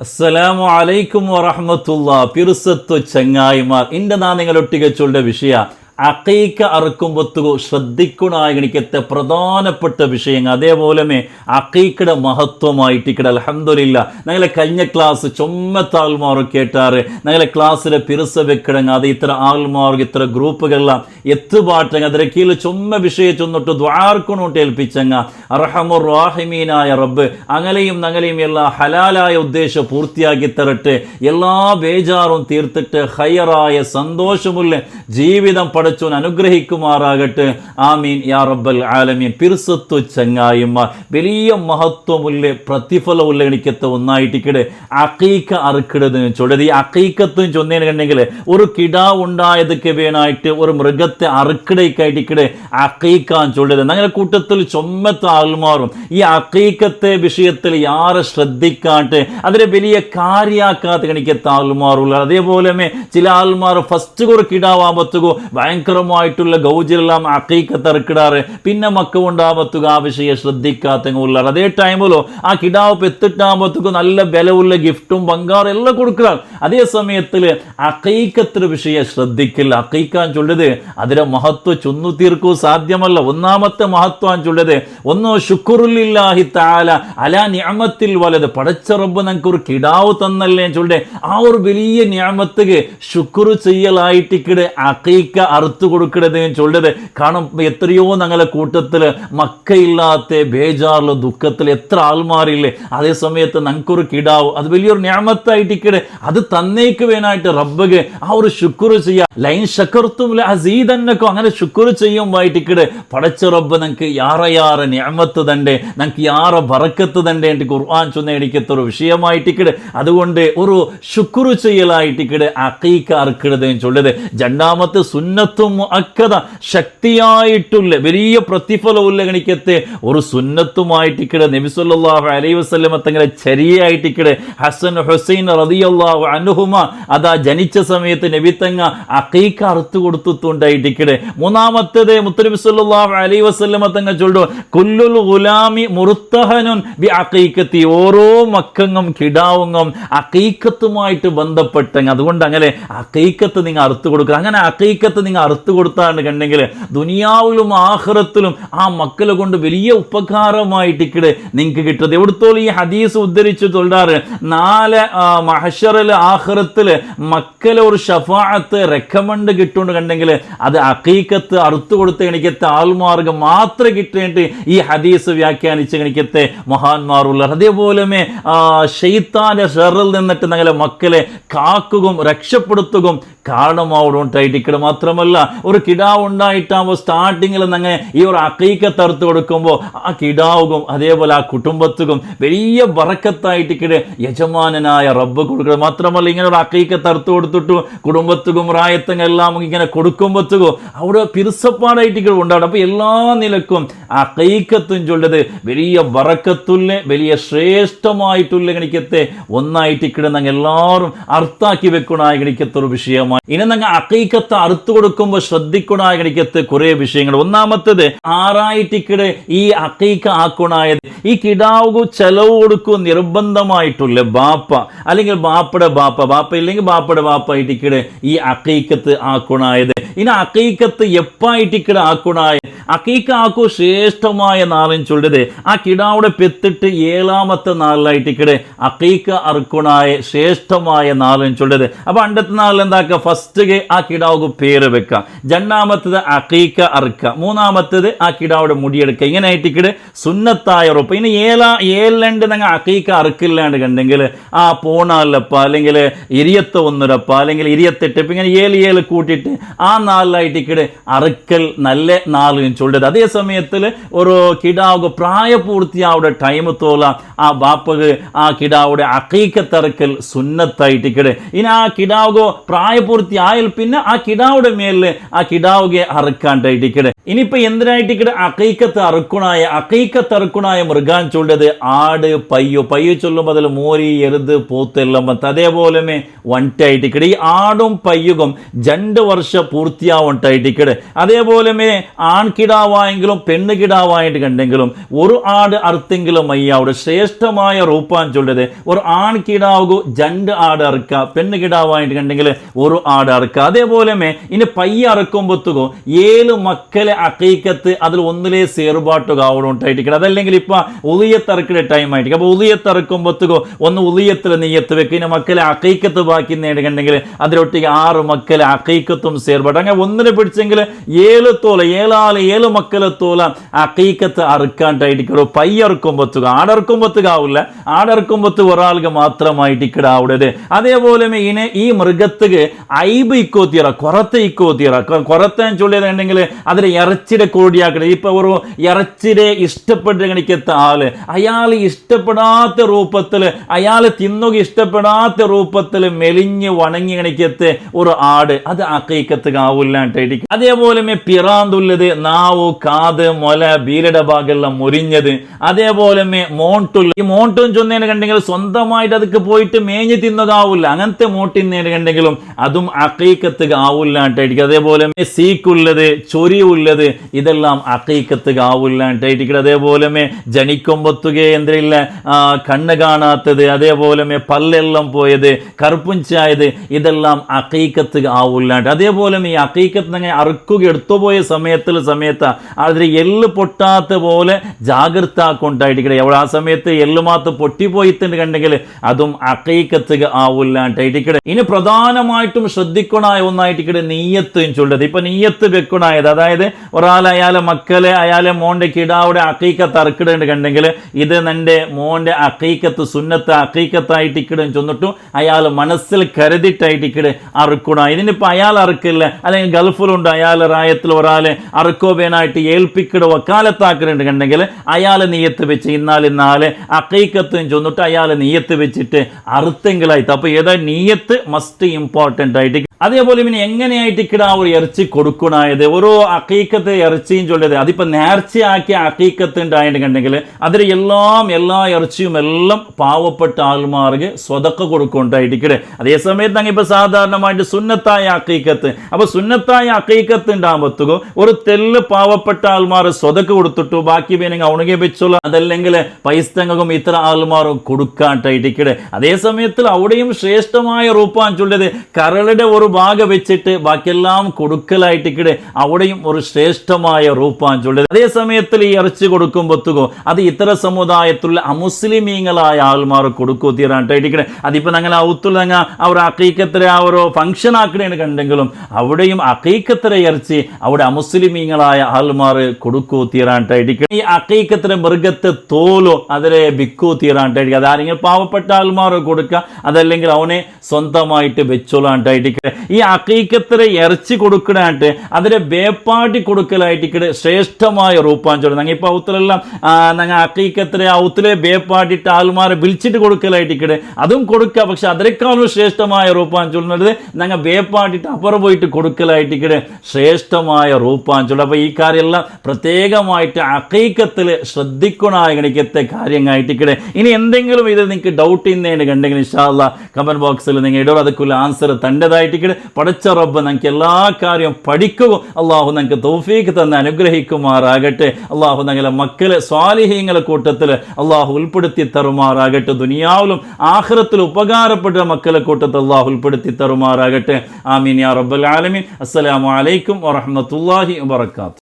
അസ്സലാമു അലൈക്കും വറഹ്മത്തുള്ളാഹി. പിറുസത്തു ചങ്ങായിമാർ, ഇന്റെ നാ നിങ്ങളൊട്ടിಗೆ ചൊല്ലുന്ന വിഷയ അഖീഖ അറുക്കുമ്പൊത്തുകു ശ്രദ്ധിക്കണായിരിക്കത്തെ പ്രധാനപ്പെട്ട വിഷയങ്ങൾ. അതേപോലെ അഖീഖയുടെ മഹത്വമായിട്ടിക്കടെ അൽഹംദുലില്ലാ ഞങ്ങളെ കഴിഞ്ഞ ക്ലാസ് ചൊമ്മത്ത ആൾമാർ കേട്ടാറ് ഞങ്ങളെ ക്ലാസ്സിലെ പിറുസ വെക്കിടങ്ങ അത് ഇത്ര ആൾമാർക്ക് ഇത്ര ഗ്രൂപ്പുകളെല്ലാം എത്തുപാട്ടങ്ങ അതിലെ കീഴിൽ ചൊമ്മ വിഷയം ചൊന്നിട്ട് ദ്വാർക്കൊണ്ടോട്ട് ഏൽപ്പിച്ചങ്ങ അർഹമുർ റാഹിമീനായ റബ്ബ് അങ്ങനെയും ഞങ്ങളെയും എല്ലാ ഹലാലായ ഉദ്ദേശം പൂർത്തിയാക്കി തരട്ടെ. എല്ലാ ബേജാറും തീർത്തിട്ട് ഹൈറായ സന്തോഷമുള്ള ജീവിതം പടച്ചോൻ അനുഗ്രഹിക്കുമാറാകട്ടെ. ആമീൻ യാ റബ്ബൽ ആലമീൻ. പിറുസത്തു ചങ്ങായിമാർ, വലിയ മഹത്വമുള്ള പ്രതിഫലമുള്ള എനിക്കത്തെ ഒന്നായിട്ടിക്കടെ അഖീഖ അറുക്കിടത് ചൊല്ലത്. ഈ അഖീഖത്തും ചൊന്നേന് കണ്ടെങ്കിൽ ഒരു കിടാവ് ഉണ്ടായതൊക്കെ വേണമായിട്ട് ഒരു മൃഗത്തെ അറുക്കിടയ്ക്കായിട്ടിക്കടെ അഖീഖാൻ ചൊല്ലത്. ഞങ്ങളുടെ കൂട്ടത്തിൽ ചൊമ്മത്ത ആൾമാറും ഈ അഖീഖത്തെ വിഷയത്തിൽ യാറെ ശ്രദ്ധിക്കാട്ട് അതിനെ വലിയ കാര്യാക്കാത്ത എനിക്കത്ത ആൾമാറുള്ള. അതേപോലെ ചില ആൾമാർ ഫസ്റ്റ് ഒരു കിടാവാകുമ്പത്തുകോ ഭയങ്കരമായിട്ടുള്ള ഗൗജിലെല്ലാം അഖീഖത്ത് ഇറക്കിടാറ്, പിന്നെ മക്ക ഉണ്ടാകുമ്പത്തുക ആ വിഷയം ശ്രദ്ധിക്കാത്തങ്ങുള്ള. അതേ ടൈമിലോ ആ കിടാവ് പെത്തിട്ടാകുമ്പത്തുക നല്ല വിലവുള്ള ഗിഫ്റ്റും ബംഗാറും എല്ലാം കൊടുക്കുകയാണ്. അതേ സമയത്തിൽ അഖീഖത്തിന്റെ വിഷയം ശ്രദ്ധിക്കില്ല. അഖീഖാൻ ചൊല്ലത് അതിന്റെ മഹത്വം ചൊന്നു തീർക്കൂ സാധ്യമല്ല. ഒന്നാമത്തെ മഹത്വം ചൊല്ലത് ഒന്ന് ശുക്റുലില്ലാഹി തആല അലാ നിഅമത്തിൽ വലത്. പടച്ച റബ്ബ് നമുക്ക് ഒരു കിടാവ് തന്നല്ലേ ചൊല്ലേ, ആ ഒരു വലിയ നിഅമത്തുക്ക് ശുക്ർ ചെയ്യലായിട്ടിക്കടെ അഖീഖ അറുത്തു കൊടുക്കണത് ചൊല്ലത്. കാരണം എത്രയോ ഞങ്ങളെ കൂട്ടത്തില് മക്കയില്ലാത്ത ബേജാറില് ദുഃഖത്തിൽ എത്ര ആൾമാരില്ലേ. അതേ സമയത്ത് ഞങ്ങൾക്കൊരു കിടാവ് അത് വലിയൊരു നിഅമത്തായിട്ടിക്കടെ അത് തന്നേക്ക് വേണമായിട്ട് റബ്ബക്ക് ആ ഒരു ശുക്ർ ചെയ്യാം. ലൈൻ ശക്കർത്തും ലഅസീദന്നക്കും അങ്ങനെ ശുക്ർ ചെയ്യുമ്പോയിട്ടിക്കടെ പടച്ച റബ്ബ് ഞങ്ങൾക്ക് യാറെ നിഅമത്ത് തണ്ടേ, ഞങ്ങൾക്ക് യാറെ ബറക്കത്ത് തണ്ടേ എന്ന് ഖുർആൻ ചൊന്ന എനിക്കത്തൊരു വിഷയമായിട്ടിക്കടെ. അതുകൊണ്ട് ഒരു ശുക്ർ ചെയ്യലായിട്ടിക്കടെ അഖീഖ അറുക്കണത് ചൊല്ലത്. രണ്ടാമത്തെ സുന്നത്തും മുഅക്കദ ശക്തിയായിട്ടുള്ള വലിയ പ്രതിഫലമുള്ള ഗണിക്കത്തെ ഒരു സുന്നത്തുമായിട്ടിക്കടെ നബി സല്ലല്ലാഹു അലൈഹി വസല്ലം തങ്ങളെ ചരിയായിട്ടിക്കടെ ഹസൻ ഹുസൈൻ റളിയല്ലാഹു അൻഹുമ അതാ ജനിച്ച സമയത്ത് നബി തങ്ങ അഖീഖ അറുത്തു കൊടുത്തുണ്ടായിട്ടിക്കടെ. മൂന്നാമത്തേത് മുത്തനബി സല്ലല്ലാഹു അലൈഹി വസല്ലം തങ്ങൾ ചൊല്ലു കുല്ലുൽ ഗുലാമി മുർത്തഹനുൻ ബി അഖീഖത്തി. ഓരോ മക്കങ്ങും കിടാവുങ്ങും അഖീഖത്തുമായിട്ട് ബന്ധപ്പെട്ടങ്ങ്. അതുകൊണ്ട് അങ്ങനെ അഖീഖത്ത് നിങ്ങൾ അറുത്തു കൊടുക്കുക. അങ്ങനെ അഖീഖത്ത് നിങ്ങൾ അറുത്തു കൊടുത്താണ്ട് കണ്ടെങ്കിൽ ദുനിയാവിലും ആഖിറത്തിലും ആ മക്കളെ കൊണ്ട് വലിയ ഉപകാരമായിട്ടിക്കടെ നിങ്ങൾക്ക് കിട്ടുന്നത്. എവിടത്തോളം ഈ ഹദീസ് ഉദ്ധരിച്ചു തൊല്ലാറ് നാല് മഹ്ശറിൽ ആഖിറത്തിൽ മക്കളെ ഒരു ഷഫാഅത്ത് റെക്കമെൻഡ് കിട്ടുകൊണ്ട് കണ്ടെങ്കിൽ അത് അഖീഖത്ത് അറുത്തു കൊടുത്ത എനിക്കത്തെ ആൾമാർക്ക് മാത്രം കിട്ടേണ്ടി ഈ ഹദീസ് വ്യാഖ്യാനിച്ച് എനിക്കത്തെ മഹാന്മാരുള്ള. അതേപോലെ ശൈത്താന്റെ ഷർറിൽ നിന്നിട്ട് ഞങ്ങളെ മക്കളെ കാക്കുകയും രക്ഷപ്പെടുത്തുകയും കാരണമാവുണ്ടായിട്ടിക്കടെ. മാത്രമല്ല ഒരു കിടാവ് ഉണ്ടായിട്ടാകുമ്പോൾ സ്റ്റാർട്ടിങ്ങിൽ ഞങ്ങൾ ഈ ഒരു അഖീഖത്ത് അറുത്ത് കൊടുക്കുമ്പോൾ ആ കിടാവുകും അതേപോലെ ആ കുടുംബത്തുക്കും വലിയ ബറക്കത്തായിട്ടിക്കടെ യജമാനനായ റബ്ബ് കൊടുക്കണം. മാത്രമല്ല ഇങ്ങനെ ഒരു അഖീഖത്ത് അറുത്ത് കൊടുത്തിട്ടു കുടുംബത്തുക്കും റായത്തും എല്ലാം ഇങ്ങനെ കൊടുക്കുമ്പോഴത്തേക്കും അവിടെ പിറുസപ്പാടായിട്ടിക്കടെ ഉണ്ടാകും. അപ്പൊ എല്ലാ നിലക്കും അഖീഖത്തും ചൊല്ലത് വലിയ ബറക്കത്തുള്ള വലിയ ശ്രേഷ്ഠമായിട്ടുള്ള ഗണിക്കത്തെ ഒന്നായിട്ടിക്കടെ ഞങ്ങൾ എല്ലാവരും അർത്ഥാക്കി വെക്കണായ ഗണിക്കത്തൊരു വിഷയമായി. ഇനി ഞങ്ങൾ അഖീഖത്ത് അറുത്തു കൊടുക്കുമ്പോൾ ശ്രദ്ധിക്കണായ ഗണിക്കത്ത് കുറെ വിഷയങ്ങൾ. ഒന്നാമത്തേത് ആറായിട്ടിക്കടെ ഈ അഖീഖ ആക്കണായത് ഈ കിടാവ് ചെലവ് കൊടുക്കും നിർബന്ധമായിട്ടുള്ള ബാപ്പ അല്ലെങ്കിൽ ബാപ്പയുടെ ബാപ്പ ഇല്ലെങ്കിൽ ബാപ്പയുടെ ബാപ്പ ആയിട്ടിക്കടെ ഈ അഖീഖത്ത് ആക്കണായത്. ഇനി അഖീഖത്ത് എപ്പായിട്ടിക്കടെ ആക്കണായ അഖീഖ ആക്കു ശ്രേഷ്ഠമായ നാളും ചൊല്ലത് ആ കിടാവിടെ പെത്തിട്ട് 7ാമത്തെ നാളിലായിട്ടിക്കടെ അഖീഖ അറുക്കണായ ശ്രേഷ്ഠമായ നാളും ചൊല്ലത്. അപ്പൊ അണ്ടത്തെ നാളിൽ എന്താക്കുക, ഫസ്റ്റ് ആ കിടാവ് പേര് വെക്കാം, രണ്ടാമത്തത് അഖീഖ അറുക്കുക, മൂന്നാമത്തത് ആ കിടാവിടെ മുടിയെടുക്കുക. ഇങ്ങനെ ആയിട്ടിക്കടെ സുന്നത്തായ ഉറപ്പ്. ഇനി ഏഴ് ഞങ്ങൾ അഖീഖ അറുക്കില്ലാണ്ട് കണ്ടെങ്കിൽ ആ പോണാലപ്പ അല്ലെങ്കിൽ 21 അല്ലെങ്കിൽ 28 ഇങ്ങനെ 7 കൂട്ടിയിട്ട് ആ നാളിലായിട്ടിക്കടെ അറുക്കൽ നല്ല നാളും ചൊല്ലത്. അതേ സമയത്തിൽ ഒരു കിടാവ് പ്രായപൂർത്തിയാവുടെ ടൈം തോലാം ആ ബാപ്പക്ക് ആ കിടാവുടെ അഖീഖത്ത് അറുക്കൽ സുന്നത്തായിട്ടിക്കടെ. ഇനി ആ കിടാവ് പ്രായപൂർത്തിയായാൽ പിന്നെ ആ കിടാവുടെ മേലിൽ ആ കിടാവുകെ അറുക്കാണ്ടായിട്ടിക്കടെ. ഇനിയിപ്പോൾ എന്തിനായിട്ട് ഇവിടെ അക്കീക്കത്ത് അറുക്കുണായ മൃഗാൻ ചൊല്ലത് ആട് പയ്യു ചൊല്ലുമ്പോൾ അതിൽ മോരി എരുത് പോത്തെല്ലാം വന്ന് അതേപോലെ വണ്ടായിട്ട് ഇവിടെ ഈ ആടും പയ്യുകും 2 വർഷം പൂർത്തിയാവണ്ടായിട്ട് ഇവിടെ അതേപോലെ ആൺകിടാവായെങ്കിലും പെണ്ണുകിടാവായിട്ട് കണ്ടെങ്കിലും ഒരു ആട് അറുത്തെങ്കിലും അയ്യാവിടെ ശ്രേഷ്ഠമായ റൂപ്പാൻ ചൊല്ലത് ഒരു ആൺകിടാവുക 2 ആട് അറുക്കുക പെണ്ണുകിടാവായിട്ട് കണ്ടെങ്കിൽ ഒരു ആട് അറുക്കുക അതേപോലെ ഇനി പയ്യ അറുക്കുമ്പോത്തുകോ 7 മക്കളെ അക്കീക്കത്ത് അതിൽ ഒന്നിലേ സേർപാട്ടുക അവിടെ ഉണ്ടായിട്ട് അതല്ലെങ്കിൽ ഇപ്പൊ ഉളിയത്തറക്കിടെ ടൈം ആയിട്ട് അപ്പൊ ഉളിയത്തറക്കുമ്പോത്തുകോ ഒന്ന് ഉളിയത്തിൽ നെയ്യത്ത് വെക്കുക ഇനി മക്കളെ അക്കീക്കത്ത് ബാക്കി നേടുകണ്ടെങ്കിൽ അതിലൊട്ടിക്ക് 6 മക്കളെ അക്കീക്കത്തും സേർപാട്ട് അങ്ങനെ ഒന്നിനെ പിടിച്ചെങ്കിൽ 7 മക്കളെ തോല അക്കീക്കത്ത് അറുക്കാണ്ടായിട്ട് പയ്യറുക്കുമ്പോത്തുക ആടർക്കുമ്പോത്തുക ആവില്ല ആടർക്കുമ്പോത്ത് ഒരാൾക്ക് മാത്രമായിട്ട് ഇക്കടാവുടേത് അതേപോലെ ഇനി ഈ മൃഗത്തുക്ക് ഐബ് ഇക്കോത്തീറ കൊറത്തെ ഇക്കോത്തീറ കൊറത്താൻ ചൊല്ലിയതുണ്ടെങ്കിൽ അതിൽ ഇറച്ചിയുടെ കോടിയാക്കണേ ഇപ്പൊ ഒരു ഇറച്ചിയുടെ ഇഷ്ടപ്പെട്ട് കണിക്കത്ത ആള് അയാൾ ഇഷ്ടപ്പെടാത്ത രൂപത്തിൽ അയാൾ തിന്നുക ഇഷ്ടപ്പെടാത്ത രൂപത്തിൽ മെലിഞ്ഞ് വണങ്ങി കണിക്കത്ത് ഒരു ആട് അത് അക്കീക്കത്ത് ആവില്ലാണ്ടായിട്ട് അതേപോലെ പിറാന്തുള്ളത് നാവ് കാത് മൊല ബീലയുടെ ഭാഗമെല്ലാം മുരിഞ്ഞത് അതേപോലെ മോണ്ടുള്ള ഈ മോണ്ടും ചൊന്നേനെ കണ്ടെങ്കിൽ സ്വന്തമായിട്ട് അതൊക്കെ പോയിട്ട് മേഞ്ഞ് തിന്നതാവില്ല അങ്ങനത്തെ മോട്ടിന്നേനെ കണ്ടെങ്കിലും അതും അക്കീക്കത്ത് ആവില്ലാണ്ടായിരിക്കും അതേപോലെ സീക്കുള്ളത് ചൊരിയുള്ളത് ഇതെല്ലാം അക്കീക്കത്ത് ആവില്ലാണ്ടായിരിക്കും അതേപോലെ ജനിക്കുമ്പത്തുക എന്തില്ല കണ്ണ് കാണാത്തത് അതേപോലെ പല്ലെല്ലാം പോയത് കറുപ്പുഞ്ചായത് ഇതെല്ലാം അക്കീക്കത്ത് ആവില്ലാണ്ട് അതേപോലെ ഈ അക്കീക്കത്ത് അങ്ങനെ അറുക്കുക എടുത്തുപോയ സമയത്ത് അതിൽ എല്ല് പൊട്ടാത്ത പോലെ ജാഗ്രത കൊണ്ടായിരിക്കട്ടെ എവിടെ ആ സമയത്ത് എല്ല് മാത്രം പൊട്ടിപ്പോയിട്ടുണ്ട് കണ്ടെങ്കിൽ അതും അക്കീക്കത്ത് ആവില്ലാണ്ടായിരിക്കട്ടെ ഇനി പ്രധാനമായിട്ടും ശ്രദ്ധിക്കണായ ഒന്നായിട്ട് നെയ്യത്തും ചൊല്ലത് ഇപ്പൊ നെയ്യത്ത് വെക്കണായത് അതായത് ഒരാൾ അയാളെ മക്കളെ അയാളെ മോന്റെ കിടാവിടെ അക്കീക്കത്ത് അറുക്കിടേണ്ട കണ്ടെങ്കിൽ ഇത് നിന്റെ മോന്റെ അക്കീക്കത്ത് സുന്നത്ത് അക്കീക്കത്തായിട്ട് ഇക്കിടും ചൊന്നിട്ടും അയാൾ മനസ്സിൽ കരുതിട്ടായിട്ട് അറുക്കണ ഇതിനിപ്പോ അയാൾ അറുക്കില്ല അല്ലെങ്കിൽ ഗൾഫിലുണ്ട് അയാൾ റായത്തിൽ ഒരാളെ അറുക്കോബേനായിട്ട് ഏൽപ്പിക്കിട വക്കാലത്താക്കുന്നുണ്ട് കണ്ടെങ്കിൽ അയാൾ നെയ്യത്ത് വെച്ച് ഇന്നാലെ അക്കീക്കത്തും ചൊന്നിട്ട് അയാൾ നെയ്യത്ത് വെച്ചിട്ട് അറുത്തെങ്കിലായിട്ട് അപ്പൊ ഏതാ നെയ്യത്ത് മസ്റ്റ് ഇമ്പോർട്ടൻ്റ് ആയിട്ട് അതേപോലെ പിന്നെ എങ്ങനെയായിട്ട് ഒരു ഇറച്ചി കൊടുക്കണായത് ഓരോ അക്കീക്കത്ത് ഇറച്ചിയും ചൊല്ലത് അതിപ്പോ നേർച്ചയാക്കിയ അക്കീക്കത്ത് ഉണ്ടായിട്ട് കണ്ടെങ്കിൽ അതിൽ എല്ലാ ഇറച്ചിയും എല്ലാം പാവപ്പെട്ട ആൾമാർക്ക് സ്വതക്ക കൊടുക്കൊണ്ടായിരിക്കട്ടെ അതേസമയത്ത് അങ്ങ് ഇപ്പൊ സാധാരണമായിട്ട് സുന്നത്തായ അക്കീക്കത്ത് അപ്പൊ സുന്നത്തായ അക്കീക്കത്ത് ഉണ്ടാകുമ്പോഴത്തേക്കും ഒരു തെല്ല് പാവപ്പെട്ട ആൾമാർ സ്വതക്ക കൊടുത്തിട്ടു ബാക്കി വേണമെങ്കിൽ ഉണങ്ങി വെച്ചോളൂ അതല്ലെങ്കിൽ പൈസ്തങ്ങൾക്കും ഇത്ര ആൾമാരും കൊടുക്കാണ്ടായിരിക്കട്ടെ അതേസമയത്തിൽ അവിടെയും ശ്രേഷ്ഠമായ റൂപ്പാൻ ചൊല്ലത് കരളുടെ ഒരു ഭാഗം വെച്ചിട്ട് ബാക്കിയെല്ലാം കൊടുക്കലായിട്ട് അവിടെയും ഒരു ശ്രേഷ്ഠമായ റൂപ്പാൻ ചൊല്ലത് അതേ സമയത്തിൽ ഈ ഇറച്ചി കൊടുക്കുമ്പോത്തുകോ അത് ഇത്തര സമുദായത്തിലുള്ള അമുസ്ലിമീങ്ങളായ ആൾമാർ കൊടുക്കൂ തീരാണ്ടായിട്ട് അതിപ്പോ ഞങ്ങൾ ഔത്തുള്ള അവർ അക്കീക്കത്തര ആ ഒരു ഫംഗ്ഷൻ ആക്കണേന്ന് കണ്ടെങ്കിലും അവിടെയും അക്കീക്കത്തര ഇറച്ചി അവിടെ അമുസ്ലിമീങ്ങളായ ആൾമാർ കൊടുക്കൂ തീരാണ്ടായിട്ട് ഈ അക്കീക്കത്തര മൃഗത്തെ തോലോ അതിലെ ബിക്കൂ തീരാണ്ടായിരിക്കും അതാരെങ്കിലും പാവപ്പെട്ട ആൾമാർ കൊടുക്കുക അതല്ലെങ്കിൽ അവനെ സ്വന്തമായിട്ട് വെച്ചോളാണ്ടായിട്ട് ഈ അക്കീക്കത്തര ഇറച്ചി കൊടുക്കണായിട്ട് അതിലെ ബേപ്പാട്ടി കൊടുക്കലായിട്ട് ശ്രേഷ്ഠമായ റൂപ്പാൻ ചൊല്ലുന്നത് ഞങ്ങൾ ഇപ്പൊ ഔത്തിലെല്ലാം ഞങ്ങൾ അക്കീക്കത്തര ഔത്തിലെ ബേപ്പാട്ടിട്ട് ആൾമാരെ വിളിച്ചിട്ട് കൊടുക്കലായിട്ട് അതും കൊടുക്കുക പക്ഷെ അതിനേക്കാളും ശ്രേഷ്ഠമായ റൂപ്പാൻ ചൊല്ലുന്നത് ഞങ്ങൾ ബേപ്പാട്ടിട്ട് അപ്പുറം പോയിട്ട് കൊടുക്കലായിട്ട് ശ്രേഷ്ഠമായ റൂപ്പാൻ ചൊല്ലും അപ്പൊ ഈ കാര്യമെല്ലാം പ്രത്യേകമായിട്ട് അക്കീക്കത്തിൽ ശ്രദ്ധിക്കണത്തെ കാര്യങ്ങളായിട്ട് ഇനി എന്തെങ്കിലും ഇത് നിങ്ങൾക്ക് ഡൗട്ട് ഇന്നേന് കണ്ടെങ്കിൽ ഇൻഷാ അല്ലാഹ് കമന്റ് ബോക്സിൽ നിങ്ങൾ ഇടോ അതൊക്കെ ആൻസർ തൻ്റെതായിട്ട് പടച്ച റബ്ബ് ഞങ്ങൾക്ക് എല്ലാ കാര്യവും പഠിക്കുക അള്ളാഹു ഞങ്ങൾക്ക് തൗഫീഖ് തന്ന് അനുഗ്രഹിക്കുമാറാകട്ടെ അള്ളാഹു ഞങ്ങളെ മക്കളെ സ്വാലിഹീങ്ങളെ കൂട്ടത്തിൽ അള്ളാഹു ഉൾപ്പെടുത്തി തരുമാറാകട്ടെ ദുനിയാവിലും ആഖിറത്തിലും ഉപകാരപ്പെട്ട മക്കളെ കൂട്ടത്തിൽ അള്ളാഹു ഉൾപ്പെടുത്തി തരുമാറാകട്ടെ ആമീൻ യാ റബ്ബൽ ആലമീൻ അസ്സലാമു അലൈക്കും വറഹ്മത്തുള്ളാഹി വബറകാതുഹു